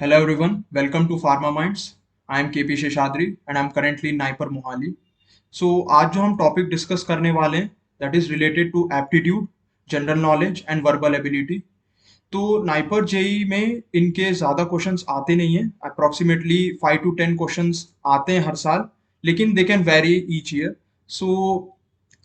Hello everyone, welcome to Pharma Minds. I am KP Sheshadri and I am currently in Naipur Mohali. So आज जो हम topic discuss करने वाले हैं that is related to aptitude, general knowledge and verbal ability. तो NIPER JEE में इनके ज़्यादा क्वेश्चंस आते नहीं हैं, अप्रॉक्सीमेटली 5 to 10 क्वेश्चंस आते हैं हर साल, लेकिन they can vary each year. So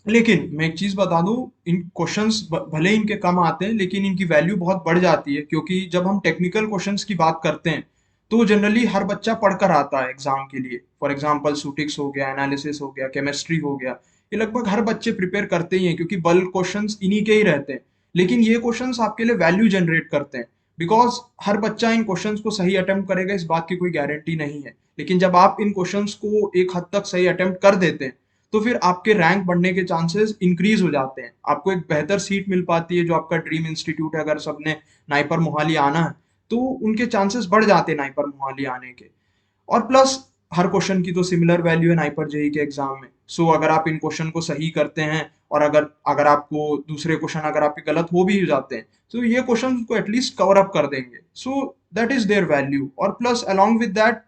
लेकिन मैं एक चीज़ बता दूं, इन क्वेश्चंस भले इनके कम आते हैं लेकिन इनकी वैल्यू बहुत बढ़ जाती है, क्योंकि जब हम टेक्निकल क्वेश्चंस की बात करते हैं तो जनरली हर बच्चा पढ़कर आता है एग्जाम के लिए। फॉर एग्जांपल सुटिक्स हो गया, एनालिसिस हो गया, केमिस्ट्री हो गया, ये लगभग हर बच्चे प्रिपेयर करते ही हैं क्योंकि बल्क क्वेश्चंस इन्हीं के ही रहते हैं। लेकिन ये क्वेश्चंस आपके लिए वैल्यू जनरेट करते हैं, बिकॉज हर बच्चा इन क्वेश्चंस को सही अटेम्प्ट करेगा इस बात की कोई गारंटी नहीं है। लेकिन जब आप इन क्वेश्चंस को एक हद तक सही अटेम्प्ट कर देते हैं तो फिर आपके रैंक बढ़ने के चांसेस इंक्रीज हो जाते हैं, आपको एक बेहतर सीट मिल पाती है जो आपका ड्रीम इंस्टीट्यूट है। अगर सबने नाइपर मोहाली आना है तो उनके चांसेस बढ़ जाते हैं नाइपर मोहाली आने के। और प्लस हर क्वेश्चन की तो सिमिलर वैल्यू है नाइपर जेई के एग्जाम में। सो अगर आप इन क्वेश्चन को सही करते हैं और अगर अगर आपको दूसरे क्वेश्चन अगर आपके गलत हो भी जाते हैं तो ये क्वेश्चन को एटलीस्ट कवर अप कर देंगे। So that is their value. और plus along with that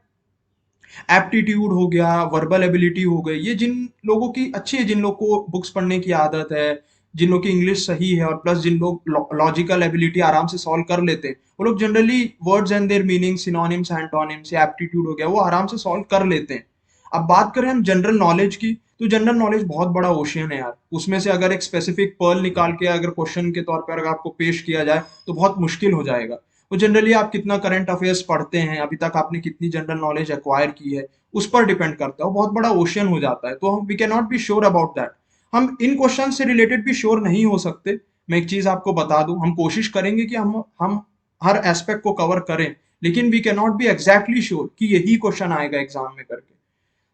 aptitude हो गया, वर्बल एबिलिटी हो गई, ये जिन लोगों की अच्छी है, जिन लोग को बुक्स पढ़ने की आदत है, जिन लोग की इंग्लिश सही है और प्लस जिन लोग लॉजिकल एबिलिटी आराम से सॉल्व कर लेते हैं, वो लोग generally words and there meaning, synonyms, antonyms या एप्टीट्यूड हो गया, वो आराम से सॉल्व कर लेते हैं। अब बात करें हम जनरल नॉलेज की, तो जनरल नॉलेज बहुत बड़ा ओशियन है यार। उसमें से अगर एक स्पेसिफिक पर्ल निकाल के अगर क्वेश्चन के तौर पर अगर आपको पेश किया जाए तो बहुत मुश्किल हो जाएगा। तो जनरली आप कितना करंट अफेयर्स पढ़ते हैं, अभी तक आपने कितनी जनरल नॉलेज एक्वायर की है, उस पर डिपेंड करता है। वो बहुत बड़ा ओशियन हो जाता है, तो we can not be sure about that. हम इन क्वेश्चन से रिलेटेड भी श्योर नहीं हो सकते। मैं एक चीज आपको बता दूं, हम कोशिश करेंगे कि हम हर एस्पेक्ट को कवर करें, लेकिन we can not be exactly sure कि यही क्वेश्चन आएगा एग्जाम में करके।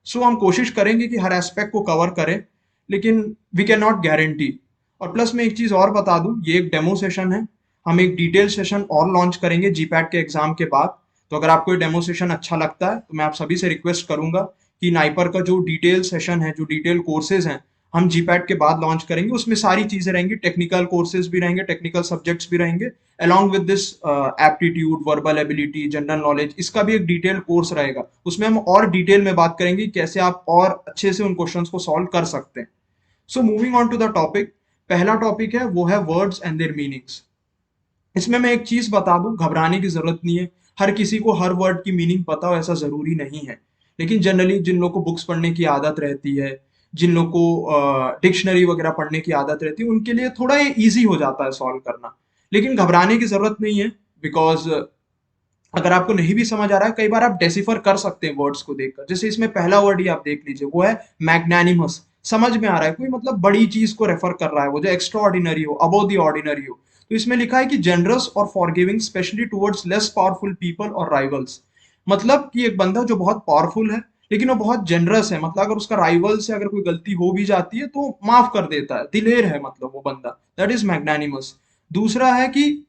सो हम कोशिश करेंगे कि हर एस्पेक्ट को कवर करें, लेकिन वी कैन नॉट गारंटी। और प्लस मैं एक चीज और बता दूं, ये एक डेमो सेशन है। हम एक डिटेल सेशन और लॉन्च करेंगे जीपैट के एग्जाम के बाद। तो अगर आपको ये डेमो सेशन अच्छा लगता है तो मैं आप सभी से रिक्वेस्ट करूंगा कि नाइपर का जो डिटेल सेशन है, जो डिटेल कोर्सेज हैं, हम जीपैट के बाद लॉन्च करेंगे। उसमें सारी चीजें रहेंगी, टेक्निकल कोर्सेज भी रहेंगे, टेक्निकल सब्जेक्ट्स भी रहेंगे, along with this aptitude, verbal ability, general knowledge, इसका भी एक डिटेल कोर्स रहेगा। उसमें हम और डिटेल में बात करेंगे कि कैसे आप और अच्छे से उन क्वेश्चंस को सॉल्व कर सकते हैं। So moving on to the topic, पहला टॉपिक है वो है वर्ड्स एंड देयर मीनिंग्स। इसमें मैं एक चीज बता दूं, घबराने की जरूरत नहीं है। हर किसी को हर वर्ड की मीनिंग पता हो ऐसा जरूरी नहीं है, लेकिन जनरली जिन लोग को बुक्स पढ़ने की आदत रहती है, जिन लोग को डिक्शनरी वगैरह पढ़ने की आदत रहती है, उनके लिए थोड़ा ये ईजी हो जाता है सॉल्व करना। लेकिन घबराने की जरूरत नहीं है, बिकॉज अगर आपको नहीं भी समझ आ रहा है, कई बार आप डेसिफर कर सकते हैं वर्ड्स को देखकर। जैसे इसमें पहला वर्ड ही आप देख लीजिए, वो है मैग्नानिमस। समझ में आ रहा है, कोई मतलब बड़ी चीज को रेफर कर रहा है, वो जो एक्स्ट्रा ऑर्डिनरी हो, अबव द ऑर्डिनरी हो। तो इसमें लिखा है कि जनरस और forgiving specially towards less powerful people और राइवल्स। मतलब कि एक बंदा जो बहुत पावरफुल है लेकिन वो बहुत जनरस है, मतलब अगर उसका राइवल से अगर कोई गलती हो भी जाती है तो माफ कर देता है, दिलेर है मतलब वो बंदा, दैट इज मैग्नानिमस। दूसरा है कि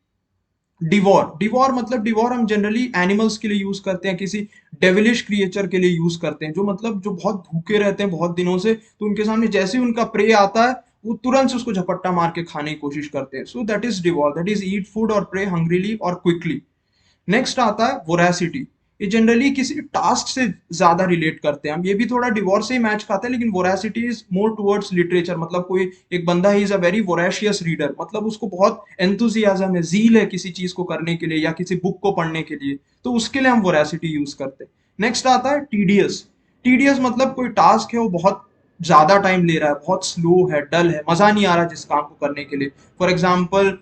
डिवॉर। डिवॉर मतलब, डिवॉर हम जनरली एनिमल्स के लिए यूज करते हैं, किसी डेविलिश क्रिएचर के लिए यूज करते हैं, जो मतलब जो बहुत भूखे रहते हैं बहुत दिनों से, तो उनके सामने जैसे ही उनका प्रे आता है वो तुरंत से उसको झपट्टा मार के खाने की कोशिश करते हैं। So that is devour, that is eat food और प्रे हंग्रीली और क्विकली। नेक्स्ट आता है वोरासिटी। ये जनरली किसी टास्क से ज्यादा रिलेट करते हैं हम, ये भी थोड़ा डिवोर्स से ही मैच खाता है, लेकिन वोरासिटी इज मोर टुवर्ड्स लिटरेचर। मतलब कोई एक बंदा he is a very voracious reader, मतलब उसको बहुत एंथुजियाज्म है, जील है किसी चीज को करने के लिए या किसी बुक को पढ़ने के लिए, तो उसके लिए हम वोरासिटी यूज करते हैं। नेक्स्ट आता है टीडियस। टीडियस मतलब कोई टास्क है वो बहुत ज्यादा टाइम ले रहा है, बहुत स्लो है, डल है, मजा नहीं आ रहा जिस काम को करने के लिए। फॉर एग्जाम्पल,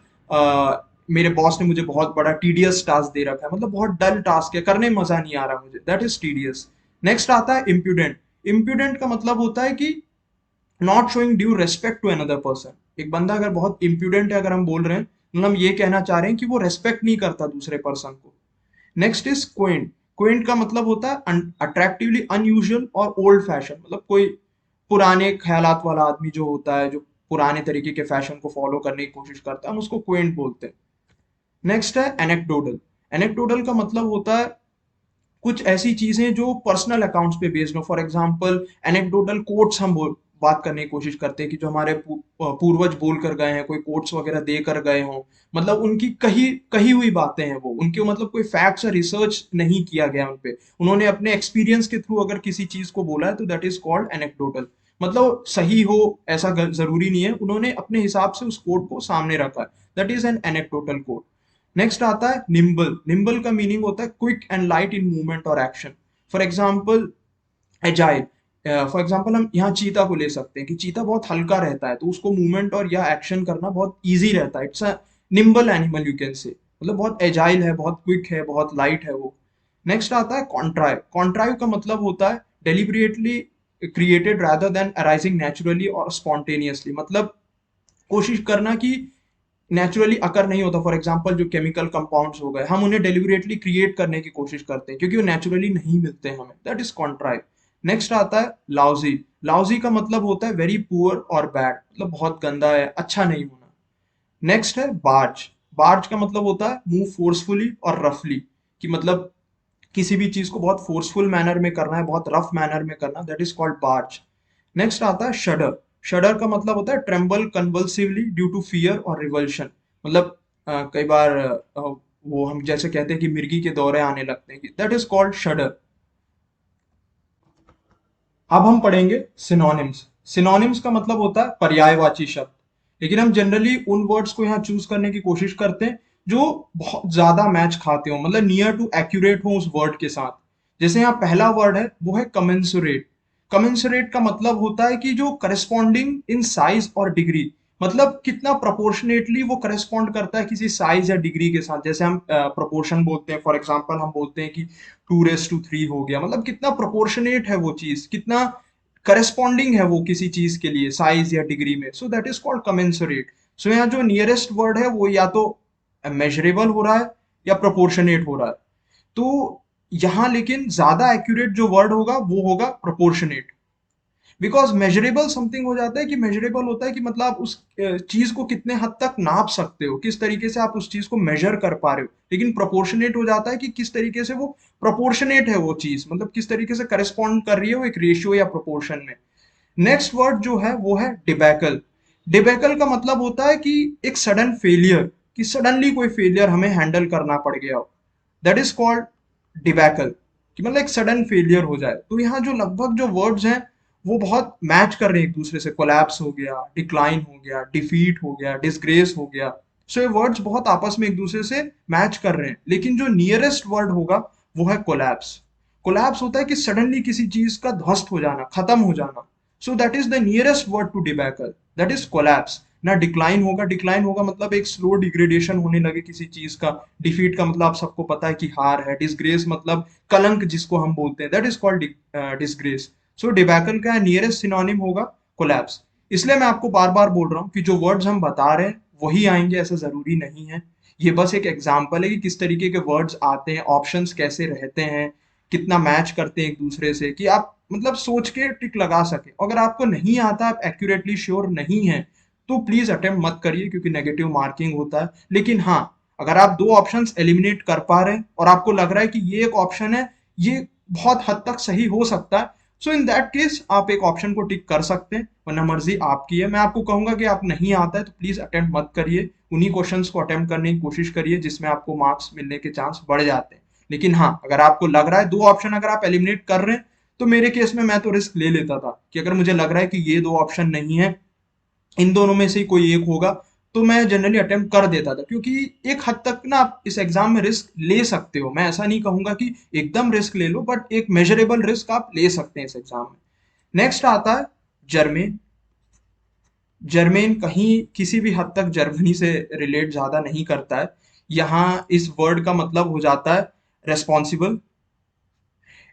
मेरे बॉस ने मुझे बहुत बड़ा टीडियस टास्क दे रखा है, मतलब बहुत डल टास्क है, करने में मजा नहीं आ रहा मुझे, दैट इज टीडियस। नेक्स्ट आता है इम्प्यूडेंट। इम्प्यूडेंट का मतलब होता है कि not showing due respect to another person. एक बंदा अगर बहुत इम्प्यूडेंट है, अगर हम बोल रहे हैं, मतलब हम ये कहना चाह रहे हैं कि वो रेस्पेक्ट नहीं करता दूसरे पर्सन को। Next is Quint. क्वेंट का मतलब होता है अट्रैक्टिवली अनयूजुअल और ओल्ड फैशन, मतलब कोई पुराने ख्यालात वाला आदमी जो होता है, जो पुराने तरीके के फैशन को फॉलो करने की कोशिश करता है, हम उसको क्वेंट बोलते हैं। नेक्स्ट है एनेक्डोटल। एनेक्डोटल का मतलब होता है कुछ ऐसी चीजें जो पर्सनल अकाउंट्स पे बेस्ड हो। फॉर एग्जांपल एनेक्डोटल कोट्स हम बात करने की कोशिश करते हैं कि जो हमारे पूर्वज बोल कर गए हैं, कोई कोट्स वगैरह दे कर गए हों, मतलब उनकी कही कही हुई बातें हैं वो, उनके मतलब कोई फैक्ट्स और रिसर्च नहीं किया गया उन पे, उन्होंने अपने एक्सपीरियंस के थ्रू अगर किसी चीज को बोला है तो दैट इज कॉल्ड एनेक्डोटल। मतलब सही हो ऐसा जरूरी नहीं है, उन्होंने अपने हिसाब से उस कोट को सामने रखा है, that is an anecdotal quote. Next आता है निम्बल। निम्बल का मीनिंग होता है quick and light in movement और action. For example agile. For example हम यहाँ चीता को ले सकते हैं कि चीता बहुत हल्का रहता है, तो उसको मूवमेंट और या एक्शन करना बहुत ईजी रहता है, it's a nimble animal you can say, मतलब बहुत एजाइल है, बहुत क्विक है, बहुत लाइट है वो। नेक्स्ट आता है कॉन्ट्राइव। कॉन्ट्राइव का मतलब होता है deliberately created rather than arising naturally और स्पॉन्टेनियसली, मतलब कोशिश करना कि नेचुरली अकर नहीं होता। फॉर एग्जाम्पल जो केमिकल कंपाउंड्स हो गए, हम उन्हें डेलिबरेटली क्रिएट करने की कोशिश करते हैं क्योंकि वो नेचुरली नहीं मिलते हैं हमें, दैट इज कॉन्ट्राइव। नेक्स्ट आता है लाउजी। लाउजी का मतलब होता है वेरी पुअर और बैड, मतलब बहुत गंदा है, अच्छा नहीं होना। नेक्स्ट है बार्ज। बार्ज का मतलब होता है मूव फोर्सफुली और रफली, कि मतलब किसी भी चीज को बहुत फोर्सफुल मैनर में करना है, बहुत रफ मैनर में करना, that is called barge. Next आता है शडर। शडर का मतलब होता है ट्रेम्बल कन्वल्सिवली ड्यू टू फियर और रिवल्शन, मतलब कई बार वो हम जैसे कहते हैं कि मिर्गी के दौरे आने लगते हैं, दैट इज कॉल्ड शडर। अब हम पढ़ेंगे सिनोनिम्स। सिनोनिम्स का मतलब होता है पर्यायवाची शब्द, लेकिन हम जनरली उन वर्ड्स को यहाँ चूज करने की कोशिश करते हैं जो बहुत ज्यादा मैच खाते हो, मतलब नियर टू एक्यूरेट हो उस वर्ड के साथ। जैसे यहाँ पहला वर्ड है वो है कमेंसुरेट। कमेंसुरेट का मतलब होता है कि जो करस्पॉन्डिंग इन साइज और डिग्री, मतलब कितना प्रोपोर्शनेटली वो करस्पॉन्ड करता है किसी साइज या डिग्री के साथ। जैसे हम प्रोपोर्शन बोलते हैं, फॉर एग्जांपल हम बोलते हैं कि 2:3 हो गया, मतलब कितना प्रोपोर्शनेट है वो चीज, कितना करस्पॉन्डिंग है वो किसी चीज के लिए साइज या डिग्री में, so that is called commensurate. So यहाँ जो नियरेस्ट वर्ड है वो या तो मेजरेबल हो रहा है या प्रोपोर्शनेट हो रहा है। तो यहाँ लेकिन ज्यादा एक्यूरेट जो वर्ड होगा वो होगा प्रोपोर्शनेट, बिकॉज मेजरेबल समथिंग हो जाता है कि मेजरेबल होता है कि मतलब आप उस चीज को कितने हद तक नाप सकते हो, किस तरीके से आप उस चीज को मेजर कर पा रहे हो। लेकिन प्रोपोर्शनेट हो जाता है कि किस तरीके से वो प्रोपोर्शनेट है वो चीज, मतलब किस तरीके से करस्पॉन्ड कर रही है वो एक रेशियो या प्रोपोर्शन में। नेक्स्ट वर्ड जो है वो है डिबैकल। डिबैकल का मतलब होता है कि एक सडन फेलियर, कि सडनली कोई फेलियर हमें हैंडल करना पड़ गया हो, दैट इज कॉल्ड डिबैकल, कि मतलब एक सडन फेलियर हो जाए। तो यहाँ जो लगभग जो वर्ड्स हैं वो बहुत मैच कर रहे हैं एक दूसरे से। कोलैप्स हो गया, डिक्लाइन हो गया, डिफीट हो गया, डिसग्रेस हो गया। सो ये वर्ड्स बहुत आपस में एक दूसरे से मैच कर रहे हैं, लेकिन जो नियरेस्ट वर्ड होगा वो है कोलैप्स। कोलैप्स होता है कि सडनली किसी चीज का ध्वस्त हो जाना, खत्म हो जाना। So that is the nearest word to debacle, that is collapse. ना डिक्लाइन होगा, डिक्लाइन होगा मतलब एक स्लो डिग्रेडेशन होने लगे किसी चीज का। डिफीट का मतलब आप सबको पता है कि हार है। डिसग्रेस मतलब कलंक जिसको हम बोलते हैं, that is called disgrace. So debacle का नियरेस्ट सिनोनिम होगा कोलैप्स। इसलिए मैं आपको बार बार बोल रहा हूँ कि जो वर्ड्स हम बता रहे हैं वही आएंगे ऐसा जरूरी नहीं है। ये बस एक एग्जाम्पल है कि किस तरीके के वर्ड्स आते हैं, ऑप्शंस कैसे रहते हैं, कितना मैच करते हैं एक दूसरे से, कि आप मतलब सोच के टिक लगा सके। अगर आपको नहीं आता, आप एक्यूरेटली श्योर नहीं है, तो प्लीज अटेम्प्ट मत करिए क्योंकि नेगेटिव मार्किंग होता है। लेकिन हाँ, अगर आप दो ऑप्शंस एलिमिनेट कर पा रहे हैं और आपको लग रहा है कि ये एक ऑप्शन है, ये बहुत हद तक सही हो सकता है, सो इन दैट केस आप एक ऑप्शन को टिक कर सकते हैं, वरना मर्जी आपकी है। मैं आपको कहूंगा कि आप नहीं आता है तो प्लीज अटेम्प्ट मत करिए, उन्हीं क्वेश्चंस को अटेम्प्ट करने की कोशिश करिए जिसमें आपको मार्क्स मिलने के चांस बढ़ जाते हैं। लेकिन हाँ, अगर आपको लग रहा है दो ऑप्शन अगर आप एलिमिनेट कर रहे हैं, तो मेरे केस में मैं तो रिस्क ले लेता था कि अगर मुझे लग रहा है कि ये दो ऑप्शन नहीं है, इन दोनों में से कोई एक होगा, तो मैं जनरली अटेम्प्ट कर देता था। क्योंकि एक हद तक ना आप इस एग्जाम में रिस्क ले सकते हो, मैं ऐसा नहीं कहूंगा कि एकदम रिस्क ले लो, बट एक मेजरेबल रिस्क आप ले सकते हैं इस एग्जाम में। नेक्स्ट आता है जर्मेन। जर्मेन कहीं किसी भी हद तक जर्मनी से रिलेट ज्यादा नहीं करता है। यहाँ इस वर्ड का मतलब हो जाता है रेस्पॉन्सिबल,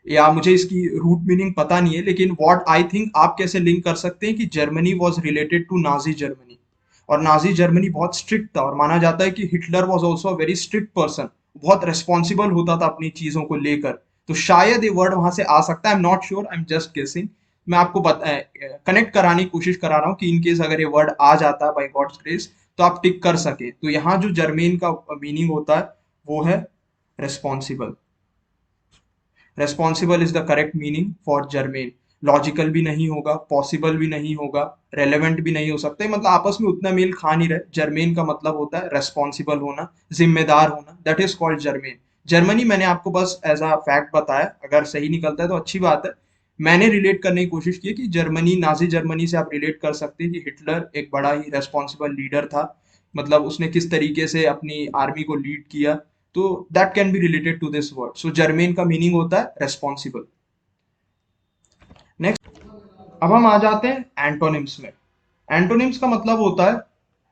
या मुझे इसकी रूट मीनिंग पता नहीं है, लेकिन व्हाट आई थिंक आप कैसे लिंक कर सकते हैं कि Germany was related to Nazi Germany, और नाजी जर्मनी बहुत स्ट्रिक्ट था, और माना जाता है कि Hitler was also a very strict person, बहुत रेस्पॉन्सिबल होता था अपनी चीजों को लेकर। तो शायद ये वर्ड वहां से आ सकता है, I am not sure, I am just guessing. मैं आपको कनेक्ट कराने की कोशिश करा रहा हूँ कि इनकेस अगर ये वर्ड आ जाता है बाई गॉड्स ग्रेस तो आप टिक कर सके। तो यहाँ जो जर्मेन का मीनिंग होता है वो है responsible. Responsible is the correct meaning for germane. Logical भी नहीं होगा, पॉसिबल भी नहीं होगा, रेलेवेंट भी नहीं हो सकते, मतलब आपस में उतना मेल खा नहीं रहे। जर्मेन का मतलब होता है रेस्पॉन्सिबल होना, जिम्मेदार होना, that is called germane. Germany मैंने आपको बस एज अ फैक्ट बताया, अगर सही निकलता है तो अच्छी बात है। मैंने रिलेट करने की कोशिश की कि जर्मनी, नाजी जर्मनी से आप रिलेट कर सकते हैं कि हिटलर एक बड़ा ही रेस्पॉन्सिबल लीडर था, मतलब उसने किस तरीके से अपनी आर्मी को लीड किया। तो that can be related to this word. So germane का मीनिंग होता है रेस्पॉन्सिबल। नेक्स्ट, अब हम आ जाते हैं एंटोनिम्स में। एंटोनिम्स का मतलब होता है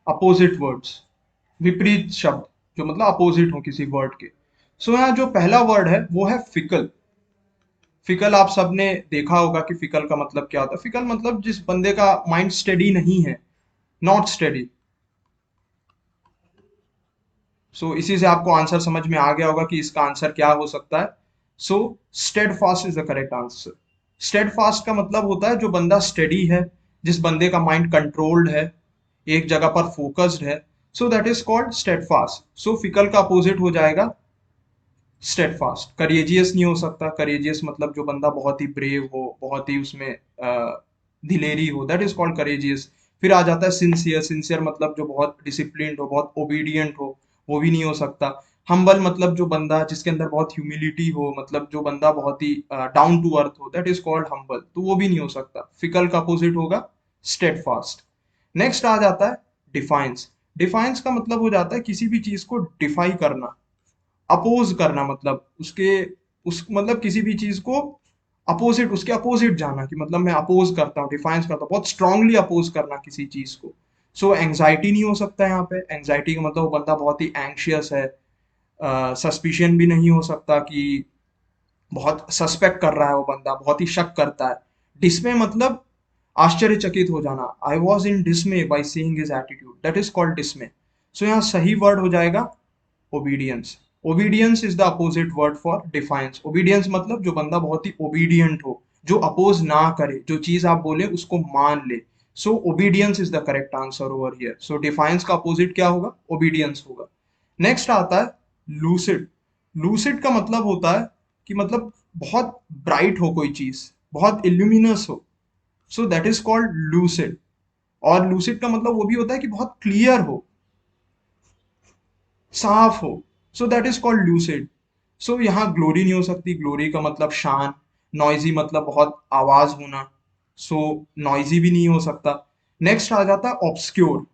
अपोजिट वर्ड्स, विपरीत शब्द, जो मतलब अपोजिट हो किसी वर्ड के। सो यहाँ जो पहला वर्ड है वो है फिकल। फिकल आप सबने देखा होगा कि फिकल का मतलब क्या होता है। फिकल मतलब जिस बंदे का माइंड स्टडी नहीं है, नॉट स्टडी। सो इसी से आपको आंसर समझ में आ गया होगा कि इसका आंसर क्या हो सकता है। So steadfast is the correct answer. Steadfast का मतलब होता है जो बंदा स्टडी है, जिस बंदे का माइंड कंट्रोल्ड है, एक जगह पर फोकस्ड है। So that is called steadfast. So fickle का अपोजिट हो जाएगा स्टेडफास्ट। करेजियस नहीं हो सकता। करेजियस मतलब जो बंदा बहुत ही ब्रेव हो, बहुत ही उसमें दिलेरी हो, दैट इज कॉल्ड करेजियस। फिर आ जाता है सिंसियर। सिंसियर मतलब जो बहुत डिसिप्लिन्ड हो, बहुत ओबीडियंट हो, वो भी नहीं हो सकता। हम्बल मतलब जो बंदा जिसके अंदर बहुत ह्यूमिलिटी हो, मतलब जो बंदा बहुत ही डाउन टू अर्थ हो, दैट इज कॉल्ड हम्बल, तो वो भी नहीं हो सकता। फिकल का अपोजिट होगा स्टेडफास्ट। नेक्स्ट आ जाता है डिफाइंस। डिफाइंस का मतलब हो जाता है किसी भी चीज को डिफाई करना, अपोज करना, मतलब उसके उस मतलब किसी भी चीज को अपोजिट, उसके अपोजिट जाना, कि मतलब मैं अपोज करता हूँ, डिफाइंस करता हूँ, बहुत स्ट्रांगली अपोज करना किसी चीज को। सो एंग्जाइटी नहीं हो सकता यहाँ पे। एंग्जाइटी का मतलब वो बंदा बहुत ही एंग्शियस है। सस्पिशन भी नहीं हो सकता कि बहुत सस्पेक्ट कर रहा है वो बंदा, बहुत ही शक करता है। डिस्मे मतलब आश्चर्यचकित हो जाना। I was in dismay by seeing his attitude, that is called dismay. So यहाँ सही वर्ड हो जाएगा obedience. Obedience is the opposite word for defiance. Obedience मतलब जो बंदा बहुत ही ओबीडियंट हो, जो अपोज ना करे, जो चीज आप बोले उसको मान ले। So obedience is the correct answer over here. So defiance का अपोजिट क्या होगा? ओबीडियंस होगा। नेक्स्ट आता है लूसिड। लूसिड का मतलब होता है कि मतलब बहुत ब्राइट हो कोई चीज, बहुत इल्यूमिनस हो। So that is called lucid. और लूसिड का मतलब वो भी होता है कि बहुत क्लियर हो, साफ हो। So that is called lucid. So यहाँ ग्लोरी नहीं हो सकती। ग्लोरी का मतलब शान। नॉइजी मतलब बहुत आवाज होना, सो नॉइजी भी नहीं हो सकता। नेक्स्ट आ जाता है ऑब्सक्योर।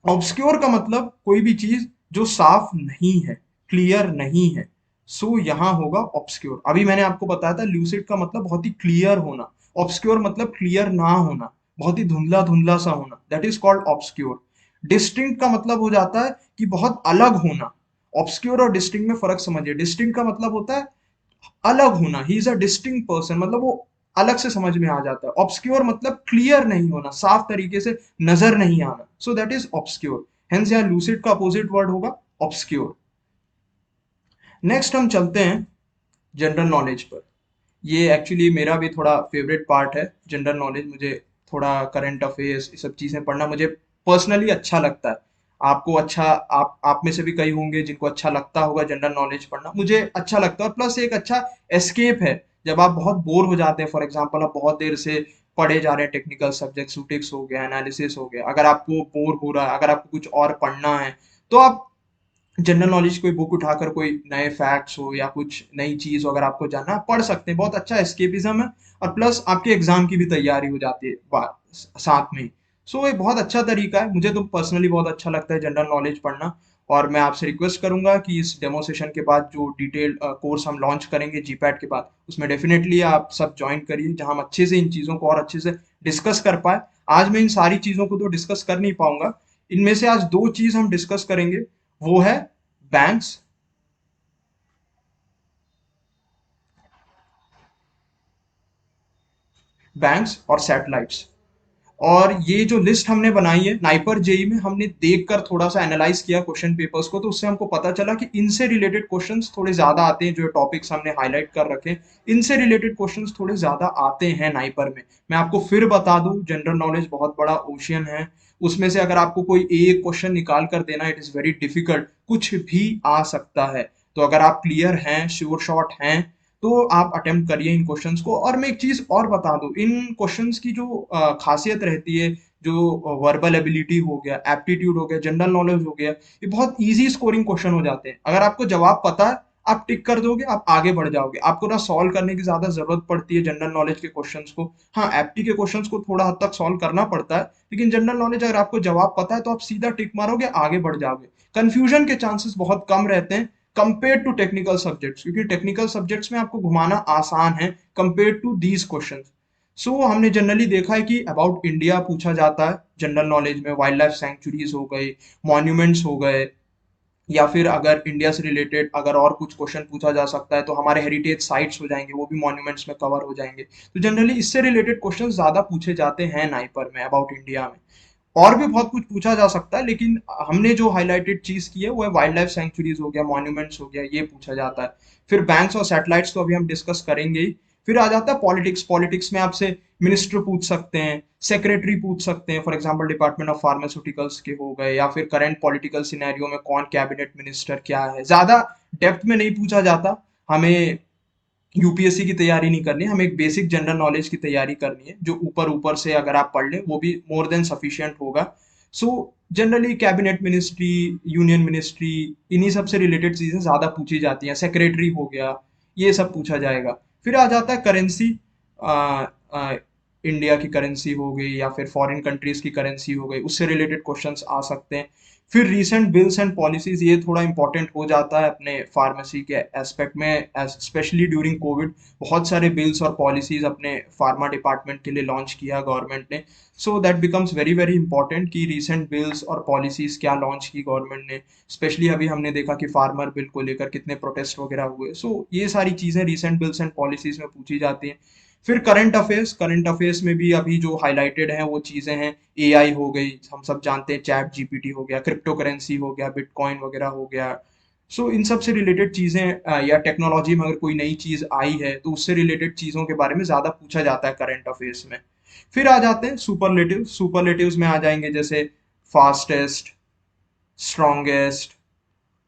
ऑब्सक्योर का मतलब कोई भी चीज जो साफ नहीं है, क्लियर नहीं है। सो यहाँ होगा ऑब्सक्योर। अभी मैंने आपको बताया था लूसिड का मतलब बहुत ही क्लियर होना, ऑब्सक्योर मतलब क्लियर ना होना, बहुत ही धुंधला धुंधला सा होना, that is called obscure. Distinct का मतलब हो जाता है कि बहुत अलग होना। ऑब्सक्योर और डिस्टिंक्ट में फर्क समझिए। डिस्टिंक्ट का मतलब होता है अलग होना, he is a distinct person, मतलब वो अलग से समझ में आ जाता है। ऑब्सक्योर मतलब क्लियर नहीं होना, साफ तरीके से नजर नहीं आना, सो दैट इज ऑब्सक्योर। हेंस यहाँ लूसिड का अपोजिट वर्ड होगा ऑब्सक्योर। नेक्स्ट हम चलते हैं जनरल नॉलेज पर। ये एक्चुअली मेरा भी थोड़ा फेवरेट पार्ट है जनरल नॉलेज। मुझे थोड़ा करंट अफेयर्स, ये सब चीज़ें पढ़ना मुझे पर्सनली अच्छा लगता है। आपको अच्छा, आप में से भी कई होंगे जिनको अच्छा लगता होगा जनरल नॉलेज पढ़ना। मुझे अच्छा लगता है, और प्लस एक अच्छा एस्केप है जब आप बहुत बोर हो जाते हैं। फॉर एग्जांपल आप बहुत देर से पढ़े जा रहे हैं, टेक्निकल सब्जेक्ट, सुटिक्स हो गया, एनालिसिस हो गया, अगर आपको बोर हो रहा है, अगर आपको कुछ और पढ़ना है, तो आप जनरल नॉलेज कोई बुक उठाकर कोई नए फैक्ट्स हो या कुछ नई चीज हो, अगर आपको जानना, आप पढ़ सकते हैं। बहुत अच्छा एस्केपिज्म है, और प्लस आपके एग्जाम की भी तैयारी हो जाती है साथ में। सो ये बहुत अच्छा तरीका है। मुझे तो पर्सनली बहुत अच्छा लगता है जनरल नॉलेज पढ़ना। और मैं आपसे रिक्वेस्ट करूंगा कि इस डेमो सेशन के बाद जो डिटेल कोर्स हम लॉन्च करेंगे जीपैट के बाद, उसमें डेफिनेटली आप सब ज्वाइन करिए, जहां हम अच्छे से इन चीज़ों को और अच्छे से डिस्कस कर पाए। आज मैं इन सारी चीज़ों को तो डिस्कस कर नहीं पाऊंगा। इनमें से आज दो चीज़ हम डिस्कस करेंगे, वो है बैंक्स, बैंक्स और सैटेलाइट्स। और ये जो लिस्ट हमने बनाई है नाइपर जेई में, हमने देखकर थोड़ा सा एनालाइज किया क्वेश्चन पेपर्स को, तो उससे हमको पता चला कि इनसे रिलेटेड क्वेश्चंस थोड़े ज्यादा आते हैं। जो टॉपिक्स हमने हाईलाइट कर रखे हैं, इनसे रिलेटेड क्वेश्चंस थोड़े ज्यादा आते हैं नाइपर में। मैं आपको फिर बता दूं, जनरल नॉलेज बहुत बड़ा ओशियन है। उसमें से अगर आपको कोई एक क्वेश्चन निकाल कर देना, इट इज वेरी डिफिकल्ट, कुछ भी आ सकता है। तो अगर आप क्लियर हैं, श्योर शॉट हैं, तो आप अटेम्प्ट करिए इन क्वेश्चंस को। और मैं एक चीज और बता दूं, इन क्वेश्चंस की जो खासियत रहती है, जो वर्बल एबिलिटी हो गया, एप्टीट्यूड हो गया, जनरल नॉलेज हो गया, ये बहुत इजी स्कोरिंग क्वेश्चन हो जाते हैं। अगर आपको जवाब पता है, आप टिक कर दोगे, आप आगे बढ़ जाओगे, आपको ना सॉल्व करने की ज्यादा जरूरत पड़ती है जनरल नॉलेज के क्वेश्चंस को। हाँ, एप्टी के क्वेश्चंस को थोड़ा हद तक सॉल्व करना पड़ता है, लेकिन जनरल नॉलेज अगर आपको जवाब पता है तो आप सीधा टिक मारोगे, आगे बढ़ जाओगे। कंफ्यूजन के चांसेस बहुत कम रहते हैं कंपेयर टू टेक्निकल सब्जेक्ट्स, क्योंकि टेक्निकल सब्जेक्ट्स में आपको घुमाना आसान है कंपेयर टू दीज क्वेश्चंस। सो हमने जनरली देखा है कि अबाउट इंडिया पूछा जाता है जनरल नॉलेज में, वाइल्ड लाइफ सेंचुरीज हो गई, मॉन्यूमेंट्स हो गए, या फिर अगर इंडिया से रिलेटेड अगर और कुछ क्वेश्चन पूछा जा सकता है तो हमारे हेरिटेज साइट्स हो जाएंगे, वो भी मॉन्यूमेंट्स में कवर हो जाएंगे। तो जनरली इससे रिलेटेड क्वेश्चन ज्यादा पूछे जाते हैं नाइपर में अबाउट इंडिया में। और भी बहुत कुछ पूछा जा सकता है, लेकिन हमने जो हाईलाइटेड चीज की है वो है वाइल्ड लाइफ सेंचुरीज हो गया, मॉन्यूमेंट्स हो गया, ये पूछा जाता है। फिर बैंक्स और सैटेलाइट्स तो अभी हम डिस्कस करेंगे ही। फिर आ जाता है पॉलिटिक्स। पॉलिटिक्स में आपसे मिनिस्टर पूछ सकते हैं, सेक्रेटरी पूछ सकते हैं, for example department of pharmaceuticals के हो गए, या फिर करंट पॉलिटिकल सिनेरियो में कौन कैबिनेट मिनिस्टर क्या है। ज्यादा डेप्थ में नहीं पूछा जाता, हमें यूपीएससी की तैयारी नहीं करनी, हमें एक बेसिक जनरल नॉलेज की तैयारी करनी है, जो ऊपर ऊपर से अगर आप पढ़ लें वो भी मोर देन सफिशिएंट होगा। So generally cabinet ministry, union ministry, इन्हीं सब से रिलेटेड चीजें ज्यादा पूछी जाती हैं, सेक्रेटरी हो गया, ये सब पूछा जाएगा। फिर आ जाता है करेंसी, इंडिया की करेंसी हो गई या फिर फॉरेन कंट्रीज की करेंसी हो गई, उससे रिलेटेड क्वेश्चंस आ सकते हैं। फिर रीसेंट बिल्स एंड पॉलिसीज, ये थोड़ा इंपॉर्टेंट हो जाता है अपने फार्मेसी के एस्पेक्ट में, स्पेशली ड्यूरिंग कोविड बहुत सारे बिल्स और पॉलिसीज अपने फार्मा डिपार्टमेंट के लिए लॉन्च किया गवर्नमेंट ने। So that becomes very very important कि रिसेंट बिल्स और पॉलिसीज क्या लॉन्च की गवर्नमेंट ने। स्पेशली अभी हमने देखा कि फार्मर बिल को लेकर कितने प्रोटेस्ट वगैरह हुए। सो ये सारी चीजें रिसेंट बिल्स एंड पॉलिसीज में पूछी जाती हैं। फिर करंट अफेयर्स, करंट अफेयर्स में भी अभी जो हाईलाइटेड है वो चीजें हैं, एआई हो गई, हम सब जानते हैं, चैट जीपीटी हो गया, क्रिप्टो करेंसी हो गया, बिटकॉइन वगैरह हो गया। सो इन सब से रिलेटेड चीजें, या टेक्नोलॉजी में अगर कोई नई चीज आई है तो उससे रिलेटेड चीजों के बारे में ज्यादा पूछा जाता है करंट अफेयर्स में। फिर आ जाते हैं सुपरलेटिव। सुपरलेटिव्स में आ जाएंगे जैसे फास्टेस्ट, स्ट्रॉन्गेस्ट,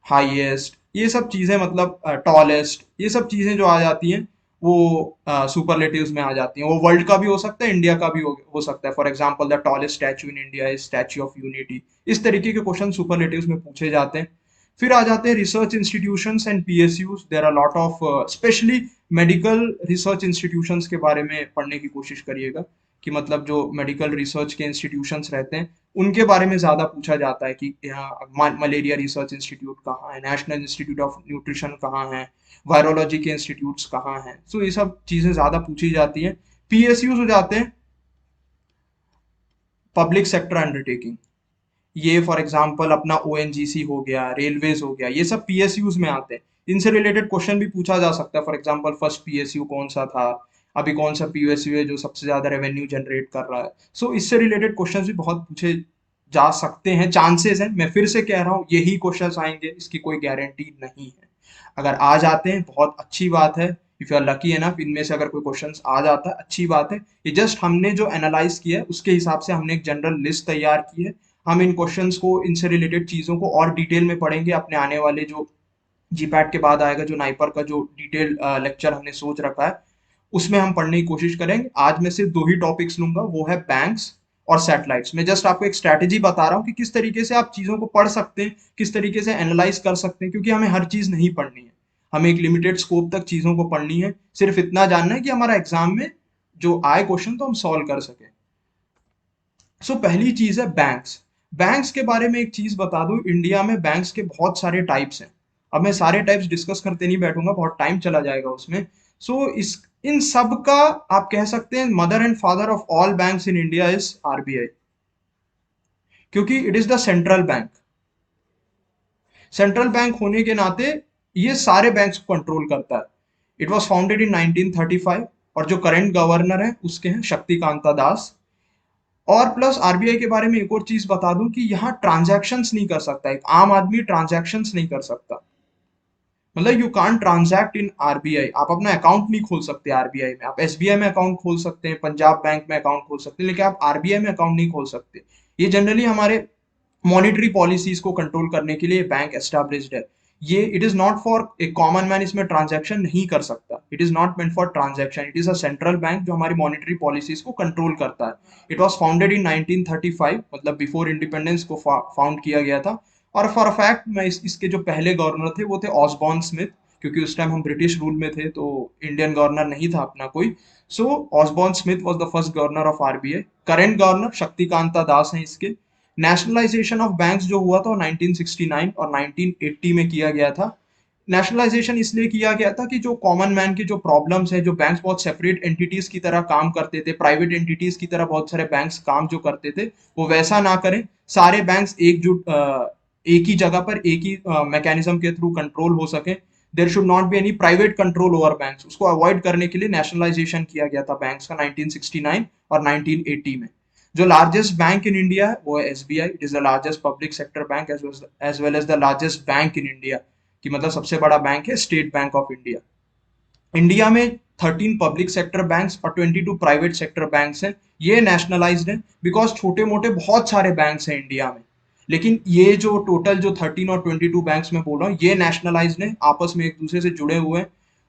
हाईएस्ट, ये सब चीजें, मतलब टॉलेस्ट, ये सब चीजें जो आ जाती हैं वो सुपरलेटिव्स में आ जाती हैं। वो वर्ल्ड का भी हो सकता है, इंडिया का भी हो सकता है। For example the tallest statue in India is statue of unity. इस तरीके के क्वेश्चन सुपरलेटिव्स में पूछे जाते हैं। फिर आ जाते हैं research institutions and PSUs. There are lot of, specially medical research institutions के बारे में पढ़ने की कोशिश करिएगा, कि मतलब जो मेडिकल रिसर्च के इंस्टीट्यूशंस रहते हैं उनके बारे में ज्यादा पूछा जाता है कि यहाँ मलेरिया रिसर्च इंस्टीट्यूट कहाँ है, नेशनल इंस्टीट्यूट ऑफ न्यूट्रिशन कहाँ है, वायरोलॉजी के इंस्टीट्यूट्स कहाँ हैं। सो ये सब चीजें ज्यादा पूछी जाती हैं। पीएसयूज हो जाते हैं पब्लिक सेक्टर अंडरटेकिंग। ये फॉर एग्जांपल अपना ओएनजीसी हो गया, रेलवेज हो गया, ये सब पीएसयूज में आते हैं। इनसे रिलेटेड क्वेश्चन भी पूछा जा सकता है। फॉर एग्जांपल फर्स्ट पीएसयू कौन सा था, अभी कौन सा पीएसयू है जो सबसे ज्यादा रेवेन्यू जनरेट कर रहा है। सो इससे रिलेटेड क्वेश्चन भी बहुत पूछे जा सकते हैं, चांसेस हैं। मैं फिर से कह रहा हूँ यही क्वेश्चंस आएंगे, इसकी कोई गारंटी नहीं है। अगर आ जाते हैं बहुत अच्छी बात है, if you are lucky enough, इनमें से अगर कोई क्वेश्चंस आ जाता है अच्छी बात है। ये जस्ट हमने जो एनालाइज किया है उसके हिसाब से हमने एक जनरल लिस्ट तैयार की है। हम इन क्वेश्चंस को, इनसे रिलेटेड चीजों को और डिटेल में पढ़ेंगे अपने आने वाले जो जीपैट के बाद आएगा, जो नाइपर का जो डिटेल लेक्चर हमने सोच रखा है उसमें हम पढ़ने की कोशिश करेंगे। आज मैं सिर्फ दो ही टॉपिक्स लूंगा, वो है बैंक्स और सैटेलाइट्स। मैं जस्ट आपको एक स्ट्रैटेजी बता रहा हूँ कि किस तरीके से आप चीजों को पढ़ सकते हैं, किस तरीके से एनालाइज कर सकते हैं, क्योंकि हमें हर चीज नहीं पढ़नी है, हमें एक लिमिटेड स्कोप तक चीजों को पढ़नी है। सिर्फ इतना जानना है कि हमारा एग्जाम में जो आए क्वेश्चन तो हम सॉल्व कर सके। सो पहली चीज है बैंक्स। बैंक्स के बारे में एक चीज बता दूं, इंडिया में बैंक्स के बहुत सारे टाइप्स हैं। अब मैं सारे टाइप्स डिस्कस करते नहीं बैठूंगा, बहुत टाइम चला जाएगा उसमें। सो इस इन सब का आप कह सकते हैं mother and father of all banks in India is RBI, क्योंकि it is the central bank. Central bank होने के नाते ये सारे बैंक्स को कंट्रोल करता है। इट वॉज फाउंडेड इन 1935, और जो करंट गवर्नर है उसके हैं शक्तिकांता दास। और प्लस आरबीआई के बारे में एक और चीज बता दूं कि यहाँ ट्रांजैक्शंस नहीं कर सकता, एक आम आदमी ट्रांजैक्शंस नहीं कर सकता। मतलब you can't transact in RBI, आप अपना अकाउंट नहीं खोल सकते आरबीआई में। आप एसबीआई में अकाउंट खोल सकते हैं, पंजाब बैंक में अकाउंट खोल सकते हैं, लेकिन आप आरबीआई में अकाउंट नहीं खोल सकते। ये जनरली हमारे मॉनिटरी पॉलिसीज को कंट्रोल करने के लिए बैंक एस्टैब्लिश्ड है। ये it is not for a common man, इसमें ट्रांजैक्शन नहीं कर सकता, it is not meant for transaction, it is a central bank जो हमारी मॉनेटरी पॉलिसीज को कंट्रोल करता है। इट वाज फाउंडेड इन 1935, मतलब बिफोर इंडिपेंडेंस को फाउंड किया गया था। और फॉर अ फैक्ट मैं इसके जो पहले गवर्नर थे वो थे ऑसबॉर्न स्मिथ, क्योंकि उस टाइम हम ब्रिटिश रूल में थे तो इंडियन गवर्नर नहीं था अपना कोई। So Osborne Smith was the first governor of RBI. Current governor Shaktikanta Das हैं इसके। नेशनलाइजेशन ऑफ बैंक्स जो हुआ था वो 1969 और 1980 में किया गया था। नेशनलाइजेशन इसलिए किया गया था कि जो कॉमन मैन की जो प्रॉब्लम्स है, जो बैंक्स बहुत सेपरेट एंटिटीज की तरह काम करते थे, प्राइवेट एंटिटीज की तरह बहुत सारे बैंक्स काम जो करते थे, वो वैसा ना करें। सारे बैंक्स एकजुट एक ही जगह पर एक ही मैकेनिज्म के थ्रू कंट्रोल हो सके। There should not be any private control over banks, उसको अवॉइड करने के लिए नेशनलाइजेशन किया गया था बैंक्स का 1969 और 1980 में। जो लार्जेस्ट बैंक इन इंडिया है वो है SBI, it is the largest public sector bank as well as the largest bank in India, कि मतलब सबसे बड़ा बैंक है State Bank of India. India में 13 पब्लिक सेक्टर बैंक्स और 22 प्राइवेट सेक्टर बैंक्स हैं। ये नेशनलाइज्ड हैं बिकॉज छोटे मोटे बहुत सारे बैंक्स हैं इंडिया में, लेकिन ये जो टोटल जो 13 और 22 बैंक्स में बोल रहा हूँ ये नेशनलाइज्ड हैं, आपस में एक दूसरे से जुड़े हुए हैं।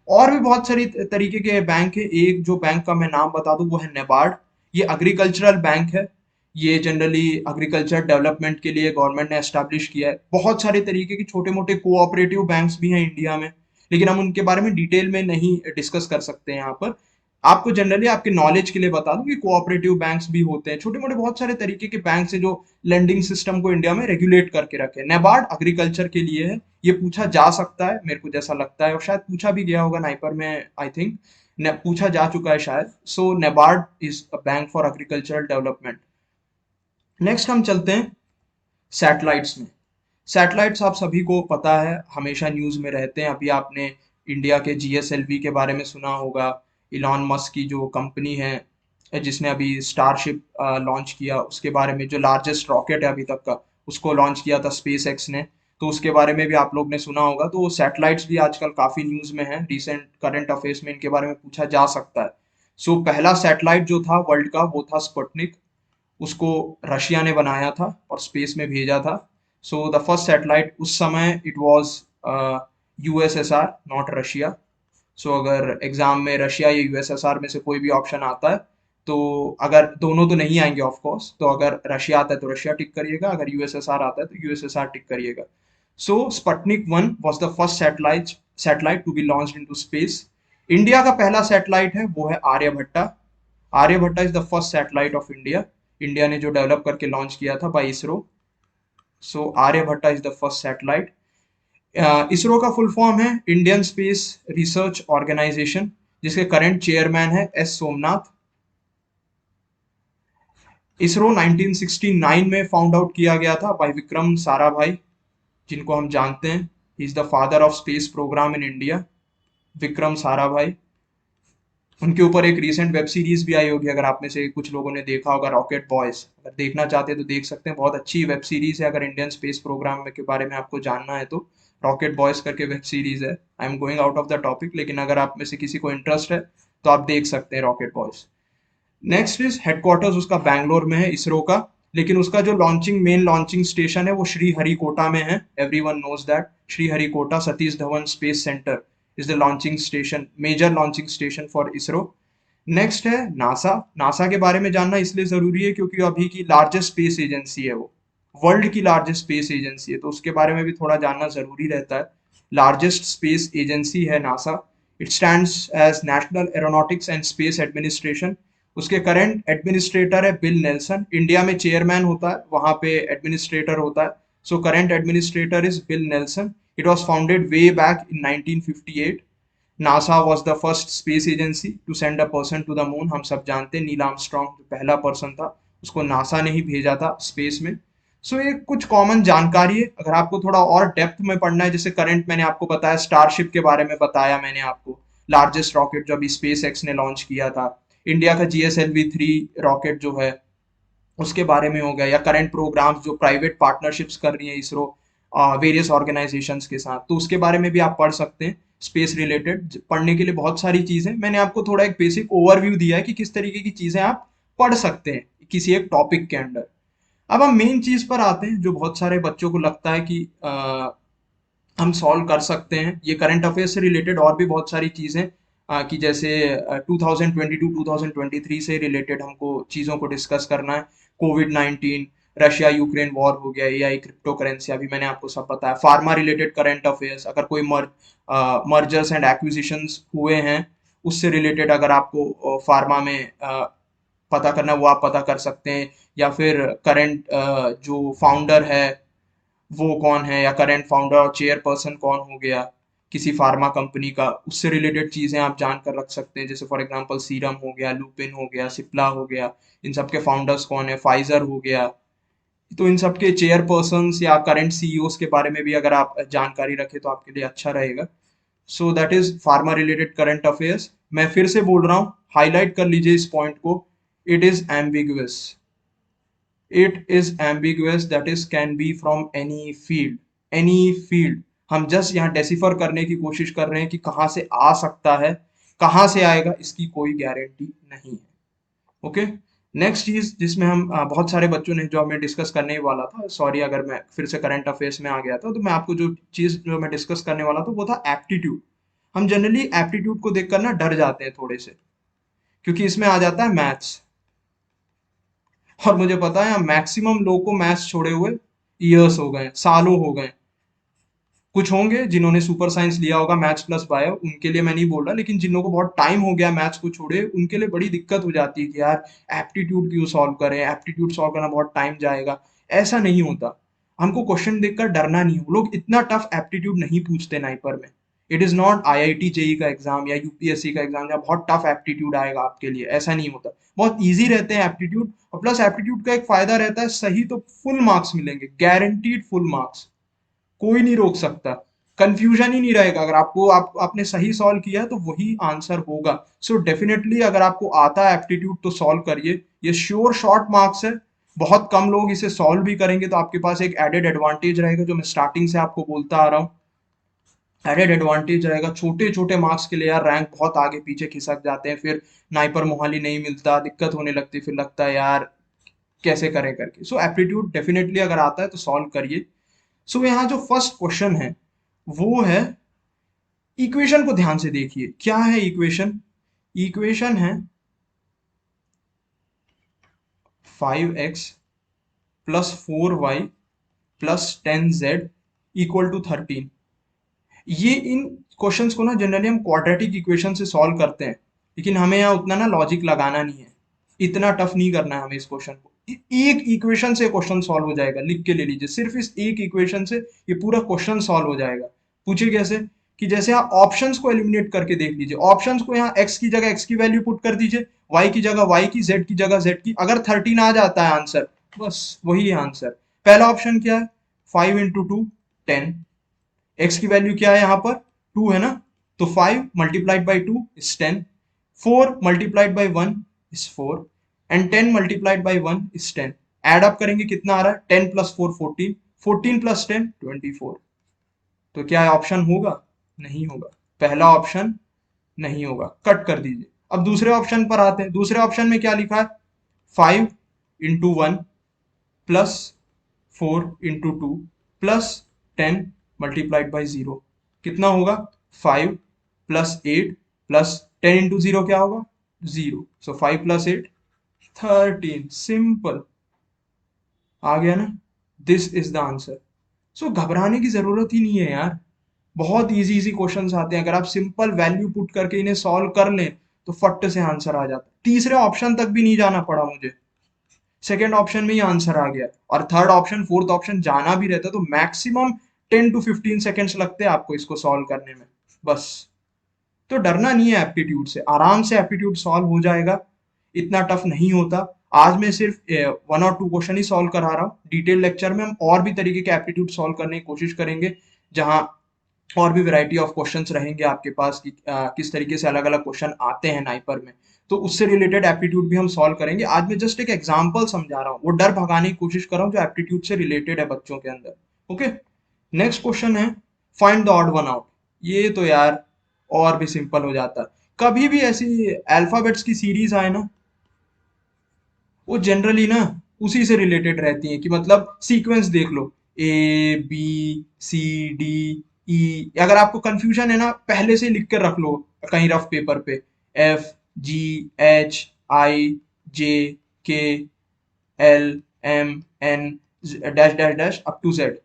और भी बहुत सारी तरीके के बैंक है। एक जो बैंक का मैं नाम बता दूं वो है नेबार्ड, ये एग्रीकल्चरल बैंक है। ये जनरली एग्रीकल्चर डेवलपमेंट के लिए गवर्नमेंट ने एस्टैब्लिश किया है। बहुत सारे तरीके के छोटे मोटे कोऑपरेटिव बैंक्स भी हैं इंडिया में, लेकिन हम उनके बारे में डिटेल में नहीं डिस्कस कर सकते हैं यहाँ पर। आपको जनरली आपके नॉलेज के लिए बता दूं कि कोऑपरेटिव बैंक्स भी होते हैं, छोटे मोटे बहुत सारे तरीके के बैंक्स हैं जो लेंडिंग सिस्टम को इंडिया में रेगुलेट करके रखे। नेबार्ड एग्रीकल्चर के लिए है, ये पूछा जा सकता है मेरे को जैसा लगता है, और शायद पूछा भी गया होगा नाइपर में, आई थिंक पूछा जा चुका है शायद। So NABARD is a bank for agricultural development. Next हम चलते हैं सैटेलाइट्स में। सैटेलाइट्स आप सभी को पता है, हमेशा न्यूज में रहते हैं। अभी आपने इंडिया के जीएसएलवी के बारे में सुना होगा, इलॉन मस्क की जो कंपनी है जिसने अभी स्टारशिप लॉन्च किया, उसके बारे में, जो लार्जेस्ट रॉकेट है अभी तक का, उसको लॉन्च किया था स्पेस एक्स ने, तो उसके बारे में भी आप लोग ने सुना होगा। तो सैटेलाइट्स भी आजकल काफी न्यूज में है, रिसेंट करंट अफेयर्स में इनके बारे में पूछा जा सकता है। सो पहला सैटेलाइट जो था वर्ल्ड का वो था स्पुतनिक, उसको रशिया ने बनाया था और स्पेस में भेजा था। सो द फर्स्ट सैटेलाइट उस समय it was USSR, not Russia. So अगर एग्जाम में रशिया या यूएसएसआर में से कोई भी ऑप्शन आता है, तो अगर दोनों तो नहीं आएंगे ऑफ कोर्स, तो अगर रशिया आता है तो रशिया टिक करिएगा, अगर यूएसएसआर आता है तो यूएसएसआर टिक करिएगा। So Sputnik 1 was the first satellite to be launched into space. India का पहला सैटेलाइट है वो है Aryabhata. Aryabhata is the first satellite of India, India ने जो डेवलप करके लॉन्च किया था by ISRO. So Aryabhata is the first satellite. ISRO का फुल फॉर्म है इंडियन स्पेस रिसर्च ऑर्गेनाइजेशन, जिसके करंट चेयरमैन है एस सोमनाथ। इसरो 1969 में फाउंड आउट किया गया था बाय विक्रम साराभाई, जिनको हम जानते हैं, he is the father of space programme in India, Vikram Sarabhai. उनके ऊपर एक रिसेंट वेब सीरीज भी आई होगी, अगर आप में से कुछ लोगों ने देखा होगा, रॉकेट बॉयज। अगर देखना चाहते हैं तो देख सकते हैं, बहुत अच्छी वेब सीरीज है। अगर इंडियन स्पेस प्रोग्राम के बारे में आपको जानना है तो रॉकेट बॉयज करके वेब सीरीज है। I am going out of the topic, लेकिन अगर आप में से किसी को इंटरेस्ट है तो आप देख सकते हैं rocket boys. Next is headquarters उसका बैंगलोर में है इसरो का, लेकिन उसका जो मेन लॉन्चिंग स्टेशन है वो श्रीहरिकोटा में है। Everyone knows that Sriharikota Satish Dhawan space centre is the launching station, major launching station for ISRO. Next है नासा। नासा के बारे में जानना इसलिए जरूरी है क्योंकि अभी की लार्जेस्ट स्पेस एजेंसी है वो, वर्ल्ड की लार्जेस्ट स्पेस एजेंसी है, तो उसके बारे में भी थोड़ा जानना जरूरी रहता है। लार्जेस्ट स्पेस एजेंसी है NASA. It stands as National Aeronautics and Space Administration. उसके करंट एडमिनिस्ट्रेटर है बिल नेल्सन, इंडिया में चेयरमैन होता है, वहां पे एडमिनिस्ट्रेटर होता है। So current administrator is Bill Nelson. It was founded way back in 1958। NASA was the first space agency to send a person to the moon. हम सब जानते हैं नील आर्मस्ट्रॉन्ग जो पहला पर्सन था, उसको नासा ने ही भेजा था स्पेस में। सो ये कुछ कॉमन जानकारी है। अगर आपको थोड़ा और डेप्थ में पढ़ना है, जैसे करंट मैंने आपको बताया, स्टारशिप के बारे में बताया मैंने आपको, लार्जेस्ट रॉकेट जो अभी स्पेस एक्स ने लॉन्च किया था। इंडिया का GSLV-3 रॉकेट जो है उसके बारे में हो गया, या करंट प्रोग्राम्स जो प्राइवेट पार्टनरशिप्स कर रही है इसरो वेरियस ऑर्गेनाइजेशंस के साथ, तो उसके बारे में भी आप पढ़ सकते हैं। स्पेस रिलेटेड पढ़ने के लिए बहुत सारी चीजें, मैंने आपको थोड़ा एक बेसिक ओवरव्यू दिया है कि किस तरीके की चीजें आप पढ़ सकते हैं किसी एक टॉपिक के अंदर। अब हम मेन चीज पर आते हैं जो बहुत सारे बच्चों को लगता है कि हम सॉल्व कर सकते हैं। ये करंट अफेयर से रिलेटेड और भी बहुत सारी चीज़ें कि जैसे 2022-2023 से रिलेटेड हमको चीज़ों को डिस्कस करना है। कोविड-19, रशिया यूक्रेन वॉर हो गया, एआई, क्रिप्टो करेंसी, अभी मैंने आपको सब बताया। फार्मा रिलेटेड करंट अफेयर्स, अगर कोई मर्जर्स एंड एक्विजिशंस हुए हैं, उससे रिलेटेड अगर आपको फार्मा में पता करना है, वो आप पता कर सकते हैं। या फिर करंट जो फाउंडर है वो कौन है, या करंट फाउंडर और चेयरपर्सन कौन हो गया किसी फार्मा कंपनी का, उससे रिलेटेड चीज़ें आप जान कर रख सकते हैं। जैसे फॉर एग्जांपल सीरम हो गया, लुपिन हो गया, सिप्ला हो गया, इन सब के फाउंडर्स कौन है, फाइजर हो गया। तो इन सब के चेयरपर्सन्स या करंट सीईओज के बारे में भी अगर आप जानकारी रखें तो आपके लिए अच्छा रहेगा। सो that is pharma related current affairs. मैं फिर से बोल रहा हूँ, हाईलाइट कर लीजिए इस पॉइंट को। It is ambiguous, it is ambiguous, that is can be from any field। हम जस्ट यहाँ डेसिफर करने की कोशिश कर रहे हैं कि कहाँ से आ सकता है, कहाँ से आएगा इसकी कोई गारंटी नहीं है। ओके, नेक्स्ट चीज जिसमें हम बहुत सारे बच्चों ने जो हमें डिस्कस करने ही वाला था, सॉरी अगर मैं फिर से करंट अफेयर्स में आ गया था, तो मैं आपको जो चीज जो मैं डिस्कस करने वाला था वो था एप्टीट्यूड। हम जनरली एप्टीट्यूड को देखकर ना डर जाते हैं थोड़े से, क्योंकि इसमें आ जाता है मैथ्स। और मुझे पता है मैक्सिमम लोग को मैथ्स छोड़े हुए ईयर्स हो गए, सालों हो गए। कुछ होंगे जिन्होंने सुपर साइंस लिया होगा, मैथ्स प्लस बायो, उनके लिए मैं नहीं बोल रहा, लेकिन जिन लोगों को बहुत टाइम हो गया मैथ्स को छोड़े, उनके लिए बड़ी दिक्कत हो जाती है कि यार एप्टीट्यूड क्यों सॉल्व करें, एप्टीट्यूड सॉल्व करना बहुत टाइम जाएगा। ऐसा नहीं होता। हमको क्वेश्चन देखकर डरना नहीं। वो लोग इतना टफ एप्टीट्यूड नहीं पूछते नाइपर में। It is not IIT JEE का एग्जाम या यूपीएससी का एग्जाम जहाँ बहुत टफ एप्टीट्यूड आएगा आपके लिए, ऐसा नहीं होता। बहुत ईजी रहते हैं एप्टीट्यूड। और प्लस एप्टीट्यूड का एक फायदा रहता है, सही तो फुल मार्क्स मिलेंगे, गारंटीड फुल मार्क्स, कोई नहीं रोक सकता। कंफ्यूजन ही नहीं रहेगा। अगर आपको आपने सही सॉल्व किया तो वही आंसर होगा। सो डेफिनेटली अगर आपको आता है एप्टीट्यूड तो सॉल्व करिए। ये श्योर शॉर्ट मार्क्स है, बहुत कम लोग इसे सॉल्व भी करेंगे, तो आपके पास एक एडेड एडवांटेज रहेगा जो मैं स्टार्टिंग से आपको बोलता आ रहा हूँ। एडेड एडवांटेज रहेगा। छोटे छोटे मार्क्स के लिए यार रैंक बहुत आगे पीछे खिसक जाते हैं, फिर नाइपर मोहाली नहीं मिलता, दिक्कत होने लगती, फिर लगता है यार कैसे करें करके। सो एप्टीट्यूड डेफिनेटली अगर आता है तो सॉल्व करिए। सो यहाँ जो फर्स्ट क्वेश्चन है वो है, इक्वेशन को ध्यान से देखिए। क्या है इक्वेशन? इक्वेशन है 5x plus 4y plus 10z equal to 13। ये इन क्वेश्चंस को ना जनरली हम क्वाड्रेटिक इक्वेशन से सॉल्व करते हैं, लेकिन हमें यहाँ उतना ना लॉजिक लगाना नहीं है, इतना टफ नहीं करना है हमें इस क्वेश्चन को। एक इक्वेशन से क्वेश्चन सॉल्व हो जाएगा, लिख के ले लीजिए, सिर्फ इस एक इक्वेशन से ये पूरा क्वेश्चन सॉल्व हो जाएगा। पूछिए कैसे? कि जैसे आप ऑप्शंस को एलिमिनेट करके देख लीजिए। ऑप्शंस को यहाँ x की जगह x की वैल्यू पुट कर दीजिए, y की जगह y की, z की जगह z की। अगर 13 आ जाता है आंसर, बस वही है आंसर। पहला ऑप्शन क्या है? 5 इंटू टू 10। x की वैल्यू क्या है यहाँ पर? 2 है ना, तो 5 multiplied by 2 is 10, 4 multiplied by 1 is 4, and 10 multiplied by 1 is 10। Add up करेंगे कितना आ रहा है? 10 प्लस 4 14, 14 प्लस 10 24। तो क्या ऑप्शन होगा? नहीं होगा। पहला ऑप्शन नहीं होगा, कट कर दीजिए। अब दूसरे ऑप्शन पर आते हैं। दूसरे ऑप्शन में क्या लिखा है? 5 into 1 plus 4 into 2 plus 10 multiplied by 0। कितना होगा? 5 प्लस 8 प्लस 10 इंटू 0 क्या होगा? 0। सो 5 प्लस 8 13। सिंपल, आ गया ना? This is the answer. So घबराने की जरूरत ही नहीं है यार, बहुत इजी इजी क्वेश्चंस आते हैं। अगर आप सिंपल वैल्यू पुट करके इन्हें सॉल्व कर लें तो फट से आंसर आ जाता है। तीसरे ऑप्शन तक भी नहीं जाना पड़ा मुझे, सेकेंड ऑप्शन में ही आंसर आ गया। और थर्ड ऑप्शन फोर्थ ऑप्शन जाना भी रहता तो मैक्सिमम 10 to 15 सेकेंड्स लगते हैं आपको इसको सॉल्व करने में, बस। तो डरना नहीं है एप्टीट्यूड से, आराम से एप्टीट्यूड सॉल्व हो जाएगा, इतना टफ नहीं होता। आज मैं सिर्फ 1 और 2 क्वेश्चन ही सॉल्व करा रहा हूँ। डिटेल लेक्चर में हम और भी तरीके के एप्टीट्यूड सॉल्व करने की कोशिश करेंगे, जहाँ और भी वैरायटी ऑफ क्वेश्चंस रहेंगे आपके पास कि किस तरीके से अलग अलग क्वेश्चन आते हैं नाइपर में। तो उससे रिलेटेड एप्टीट्यूड भी हम सॉल्व करेंगे। आज मैं जस्ट एक एग्जांपल समझा रहा हूँ, वो डर भगाने की कोशिश कर रहा हूँ जो एप्टीट्यूड से रिलेटेड है बच्चों के अंदर। ओके, नेक्स्ट क्वेश्चन है find the odd one out. ये तो यार और भी सिंपल हो जाता है। कभी भी ऐसी अल्फाबेट्स की सीरीज आए ना, वो जनरली ना उसी से रिलेटेड रहती हैं, कि मतलब सीक्वेंस देख लो, A B C D E. अगर आपको कंफ्यूजन है ना, पहले से लिख कर रख लो कहीं रफ पेपर पे, F, G, H, I, J, K, L, M, N, dash dash dash up to Z,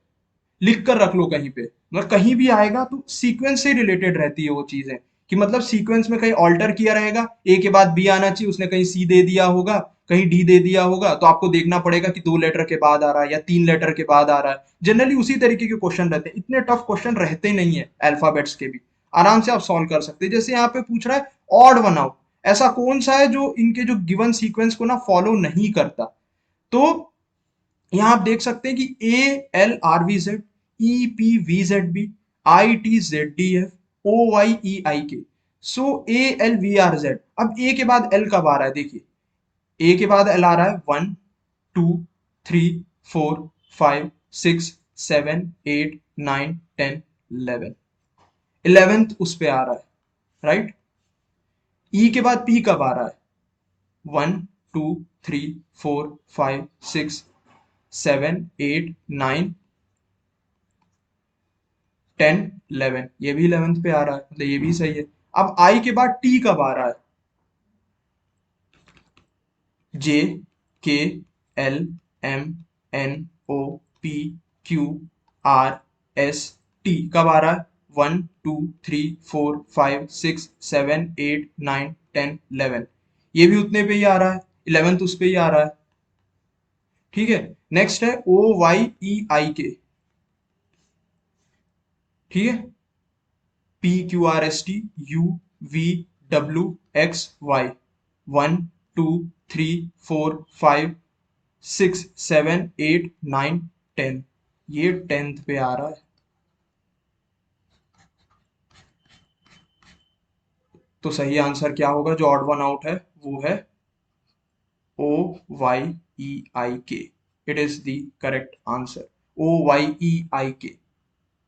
लिख कर रख लो कहीं पे। मतलब कहीं भी आएगा तो सीक्वेंस से रिलेटेड रहती है वो चीजें, कि मतलब सीक्वेंस में कहीं ऑल्टर किया रहेगा, ए के बाद बी आना चाहिए, उसने कहीं सी दे दिया होगा, कहीं डी दे दिया होगा, तो आपको देखना पड़ेगा कि 2 लेटर के बाद आ रहा है या 3 लेटर के बाद आ रहा है। जनरली उसी तरीके के क्वेश्चन रहते हैं, इतने टफ क्वेश्चन रहते नहीं है अल्फाबेट्स के भी, आराम से आप सॉल्व कर सकते हैं। जैसे यहाँ पे पूछ रहा है ऑड बनाओ, ऐसा कौन सा है जो इनके जो गिवन सीक्वेंस को ना फॉलो नहीं करता। तो यहाँ आप देख सकते हैं कि A L R V Z, E P V Z B, I T Z D F, O Y E I K. So A L V R Z. अब ए के बाद एल कब आ रहा है, देखिए ए के बाद एल आ रहा है 1 2 3 4 5 6 7 8 9 10 11, 11th उस पे आ रहा है, राइट। ई के बाद पी कब आ रहा है, 1 2 3 4 5 6 7 8 9 10 11, ये भी 11th पे आ रहा है, मतलब ये भी सही है। अब आई के बाद टी कब आ रहा है, J, K, L, M, N, O, P, Q, R, S, T कब आ रहा है, 1 2 3 4 5 6 7 8 9 10 11, ये भी उतने पे ही आ रहा है, 11th उस पे ही आ रहा है। ठीक है। नेक्स्ट है ओ वाई ई आई के, ठीक है, P Q R S T U V W X Y, 1 2 3 4 5 6 7 8 9 10, ये 10th पे आ रहा है। तो सही आंसर क्या होगा, जो ऑड वन आउट है वो है ओ Y E I K. It is the correct answer, O Y E I K.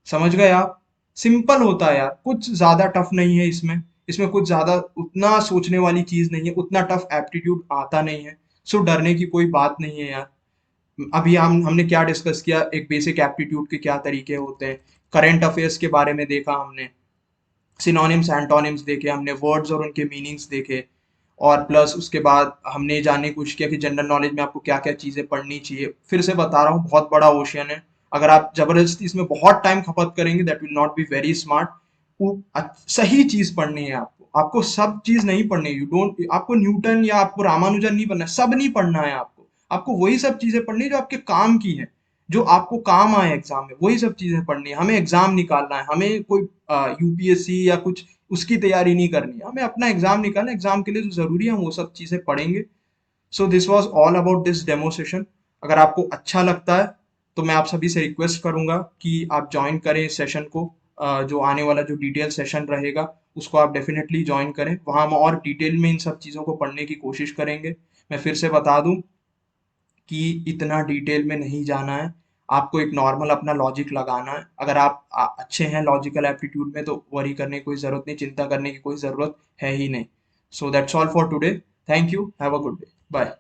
समझ गए आप, सिंपल होता है यार, कुछ ज्यादा टफ नहीं है इसमें। इसमें कुछ ज्यादा उतना सोचने वाली चीज नहीं है, उतना टफ एप्टीट्यूड आता नहीं है। सो डरने की कोई बात नहीं है यार। अभी हमने क्या डिस्कस किया, एक बेसिक एप्टीट्यूड के क्या तरीके होते हैं, करंट अफेयर्स के बारे में देखा हमने, सिनोनिम्स एंटोनिम्स देखे हमने, वर्ड्स और उनके मीनिंग्स देखे, और प्लस उसके बाद हमने जानने की कोशिश किया कि जनरल नॉलेज में आपको क्या क्या चीज़ें पढ़नी चाहिए। फिर से बता रहा हूँ, बहुत बड़ा ओशियन है। अगर आप जबरदस्ती इसमें बहुत टाइम खपत करेंगे, that will not be very smart. सही चीज पढ़नी है आपको, आपको सब चीज नहीं पढ़नी है। यू डोंट, आपको न्यूटन या आपको रामानुजन नहीं पढ़ना है, सब नहीं पढ़ना है आपको। आपको वही सब चीजें पढ़नी है जो आपके काम की है, जो आपको काम आए एग्जाम में, वही सब चीजें पढ़नी है। हमें एग्जाम निकालना है, हमें कोई यूपीएससी या कुछ उसकी तैयारी नहीं करनी है, हमें अपना एग्जाम निकालना है। एग्जाम के लिए जो जरूरी है हम वो सब चीजें पढ़ेंगे। So this was all about this demo session. अगर आपको अच्छा लगता है तो मैं आप सभी से रिक्वेस्ट करूंगा कि आप ज्वाइन करें इस सेशन को। जो आने वाला जो डिटेल सेशन रहेगा उसको आप डेफिनेटली ज्वाइन करें, वहाँ हम और डिटेल में इन सब चीज़ों को पढ़ने की कोशिश करेंगे। मैं फिर से बता दूं कि इतना डिटेल में नहीं जाना है, आपको एक नॉर्मल अपना लॉजिक लगाना है। अगर आप अच्छे हैं लॉजिकल एप्टीट्यूड में तो वरी करने की कोई ज़रूरत नहीं, चिंता करने की कोई ज़रूरत है ही नहीं। So that's all for today. Thank you, have a good day, bye.